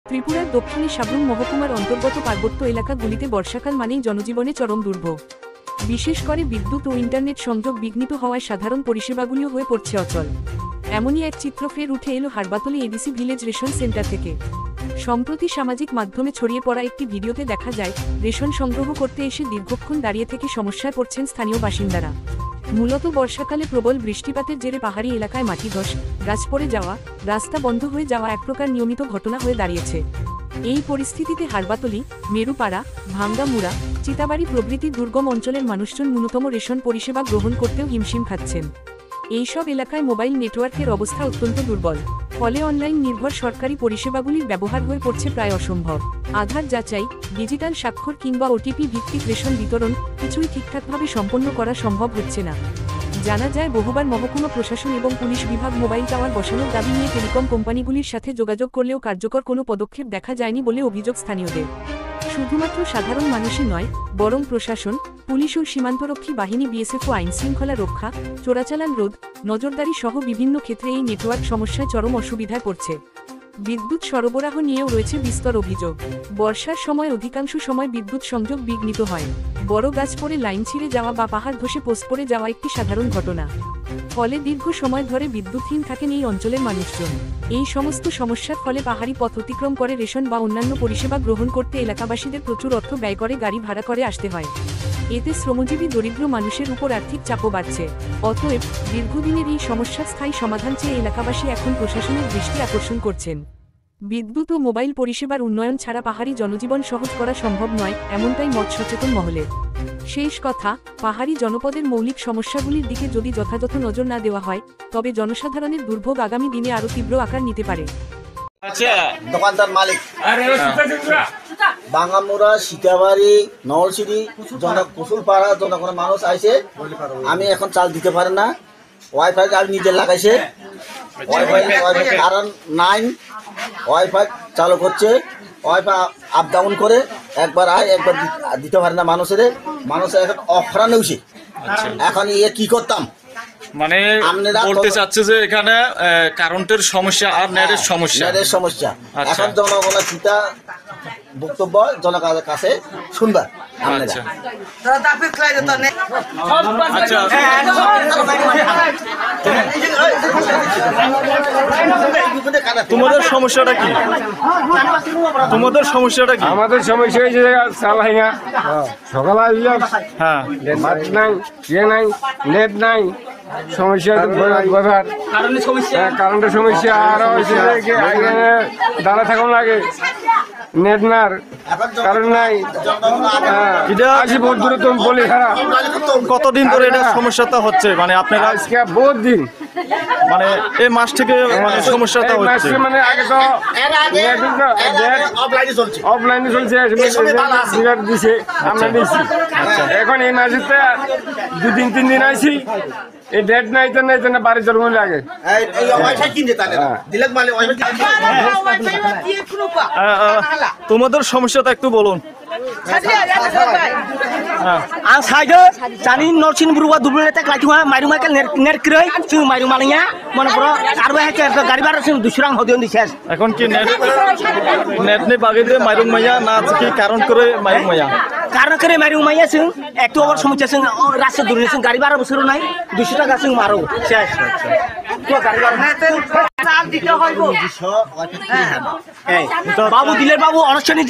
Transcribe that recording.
ত্রিপুরার দক্ষিণে সাব্রুম মহকুমার অন্তর্গত পার্বত্য এলাকাগুলিতে বর্ষাকাল মানেই জনজীবনে চরম দুর্ভোগ। বিশেষ করে বিদ্যুৎ ও ইন্টারনেট সংযোগ বিঘ্নিত হওয়ায় সাধারণ পরিষেবাগুলিও হয়ে পড়ছে অচল। এমনই এক চিত্র ফের উঠে এলো Harbatli ADC village ration centre থেকে। সম্প্রতি সামাজিক মাধ্যমে ছড়িয়ে পড়া একটি ভিডিওতে দেখা যায়, রেশন সংগ্রহ করতে এসে দীর্ঘক্ষণ দাঁড়িয়ে থেকে সমস্যায় পড়ছেন স্থানীয় বাসিন্দারা। মূলত বর্ষাকালে প্রবল বৃষ্টিপাতের জেরে পাহাড়ি এলাকায় মাটি ধস, গাছ পড়ে যাওয়া, রাস্তা বন্ধ হয়ে যাওয়া এক প্রকার নিয়মিত ঘটনা হয়ে দাঁড়িয়েছে। এই পরিস্থিতিতে হারবাতলি, মেরুপাড়া, ভাঙ্গামুড়া, চিতাবাড়ি প্রভৃতি দুর্গম অঞ্চলের মানুষজন ন্যূনতম রেশন পরিষেবা গ্রহণ করতেও হিমশিম খাচ্ছেন। এইসব এলাকায় মোবাইল নেটওয়ার্কের অবস্থা অত্যন্ত দুর্বল, ফলে অনলাইন নির্ভর সরকারি পরিষেবাগুলির ব্যবহার হয়ে পড়ছে প্রায় অসম্ভব। আধার যাচাই, ডিজিটাল স্বাক্ষর কিংবা ওটিপি ভিত্তিক রেশন বিতরণ কিছুই ঠিকঠাকভাবে সম্পন্ন করা সম্ভব হচ্ছে না। জানা যায়, বহুবার মহকুমা প্রশাসন এবং পুলিশ বিভাগ মোবাইল টাওয়ার বসানোর দাবি নিয়ে টেলিকম কোম্পানিগুলির সাথে যোগাযোগ করলেও কার্যকর কোনো পদক্ষেপ দেখা যায়নি বলে অভিযোগ স্থানীয়দের। শুধুমাত্র সাধারণ মানুষই নয়, বরং প্রশাসন, পুলিশ ও সীমান্তরক্ষী বাহিনী, বিএসএফ ও আইনশৃঙ্খলা রক্ষা, চোরাচালান রোধ, নজরদারি সহ বিভিন্ন ক্ষেত্রে এই নেটওয়ার্ক সমস্যায় চরম অসুবিধায় পড়ছে। বিদ্যুৎ সরবরাহ নিয়েও রয়েছে বিস্তর অভিযোগ। বর্ষার সময় অধিকাংশ সময় বিদ্যুৎ সংযোগ বিঘ্নিত হয়। বড় গাছ পড়ে লাইন ছিঁড়ে যাওয়া বা পাহাড় ধসে পোস্ট পড়ে যাওয়া একটি সাধারণ ঘটনা। ফলে দীর্ঘ সময় ধরে বিদ্যুৎহীন থাকেন এই অঞ্চলের মানুষজন। এই সমস্ত সমস্যার ফলে পাহাড়ি পথ অতিক্রম করে রেশন বা অন্যান্য পরিষেবা গ্রহণ করতে এলাকাবাসীদের প্রচুর অর্থ ব্যয় করে গাড়ি ভাড়া করে আসতে হয়। এতে শ্রমজীবী দরিদ্র মানুষের উপর আর্থিক চাপও বাড়ছে। অতএব দীর্ঘদিনের এই সমস্যার স্থায়ী সমাধান চেয়ে এলাকাবাসী এখন প্রশাসনের দৃষ্টি আকর্ষণ করছেন। বিদ্যুৎ ও মোবাইল পরিষেবার উন্নয়ন ছাড়া পাহাড়ি জনজীবন সহজ করা সম্ভব নয়, এমনটাই মত সচেতন মহলের। শেষ কথা, পাহাড়ি জনপদের মৌলিক সমস্যাগুলির দিকে যদি যথাযথ নজর না দেওয়া হয়, তবে জনসাধারণের দুর্ভোগ আগামী দিনে আরও তীব্র আকার নিতে পারে। দোকানদার মালিক ভাঙ্গামুড়া, সীতাবাড়ি, নলসিরি, কুসুলপাড়া জনগণের মানুষ আইছে। আমি এখন চাল দিতে পারে না, ওয়াইফাই আমি নিজে লাগাইছে, ওয়াইফাই কারণ নাই, ওয়াইফাই চালু করছে, ওয়াইফাই আপ ডাউন করে, একবার আয় একবার দিতে পারে না মানুষের এখন অফরা নেউছে। এখন কি করতাম, মানে বলতে চাচ্ছে যে এখানে কারেন্টের সমস্যা আর নেটের সমস্যা। এখন জনগণের চিন্তা বক্তব্য জনগণের কাছে শুনবা। তোমাদের সমস্যাটা কি? আমাদের সমস্যা হয়েছে চাল হয় না, সকালে আসলাম, মাছ নাই, ইয়ে নাই, নেট নাই, সমস্যা কারেন্টের সমস্যা। আরো দাঁড়া থাকুন লাগে, নেট নার কারণ নাই, বহুত দূরে তুমি বলি খারাপ। কতদিন ধরে এটা সমস্যাটা হচ্ছে? মানে আপনারা আজকে বহুত দিন, মানে এই মাস থেকে মানে সমস্যাটা হচ্ছে। মানে আগে তো অফলাইনে চলছে, দিছে আমরা দিচ্ছি। এখন এই মাসেতে 2-3 দিন আইছি, এই ডেট নাই তো নাই তো না, বাড়ি জন্ম লাগে। তোমাদের সমস্যাটা একটু বলুন। জানি নরসিন বুড়া দুবলে লাইট মাইরু মাইকেল নেরক্রয় মাইরু মালিয়া মনে করো আর গাড়ি ভাড়া 200 টাকা হদিও দিছে। এখন কি নেট নেই বাগে দিয়ে মাইরুং মাইয়া না কি কারণ করে মাইরুং মাইয়া মাইরু মাইয়া একটু আবার সমস্যা রাস্তা দূরে গাড়ি ভাড়া বছর নাই, 200 টাকা মারো শেষ। বাবু দিলের বাবু অনুষ্ঠানে